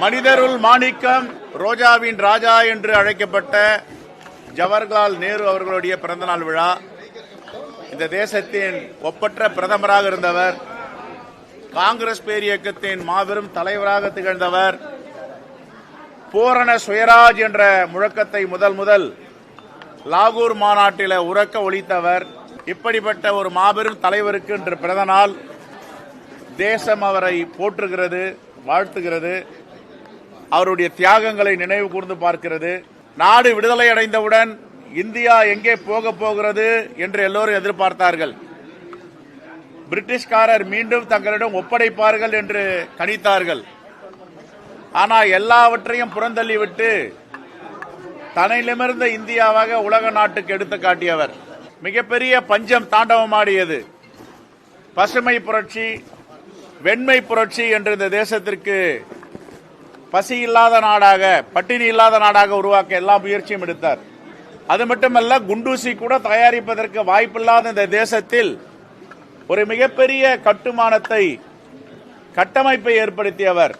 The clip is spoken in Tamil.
மனிதருள் மாணிக்கம், ரோஜாவின் ராஜா என்று அழைக்கப்பட்ட ஜவஹர்லால் நேரு அவர்களுடைய பிறந்தநாள் விழா. இந்த தேசத்தின் ஒப்பற்ற பிரதமராக இருந்தவர், காங்கிரஸ் பேரியக்கத்தின் மாபெரும் தலைவராக திகழ்ந்தவர், பூரண சுயராஜ் என்ற முழக்கத்தை முதல் லாகூர் மாநாட்டில் உரக்க ஒலித்தவர். இப்படிப்பட்ட ஒரு மாபெரும் தலைவருக்கு இன்று பிறந்த நாள். தேசம் அவரை போற்றுகிறது, வாழ்த்துகிறது, அவருடைய தியாகங்களை நினைவு கூர்ந்து பார்க்கிறது. நாடு விடுதலை அடைந்தவுடன் இந்தியா எங்கே போக போகிறது என்று எல்லோரும் எதிர்பார்த்தார்கள். பிரிட்டிஷ்காரர் மீண்டும் தங்களிடம் ஒப்படைப்பார்கள் என்று கணித்தார்கள். ஆனால் எல்லாவற்றையும் புறந்தள்ளிவிட்டு தன்னை நிமிர்ந்த இந்தியாவாக உலக நாட்டுக்கு எடுத்து காட்டியவர். மிகப்பெரிய பஞ்சம் தாண்டவமாடியது. பசுமை புரட்சி, வெண்மை புரட்சி என்று இந்த தேசத்திற்கு பசி இல்லாத நாடாக, பட்டினி இல்லாத நாடாக உருவாக்க எல்லா முயற்சியும் எடுத்தார். அது மட்டுமல்ல, குண்டூசி கூட தயாரிப்பதற்கு வாய்ப்பில்லாத இந்த தேசத்தில் ஒரு மிகப்பெரிய கட்டுமானத்தை, கட்டமைப்பை ஏற்படுத்தியவர்.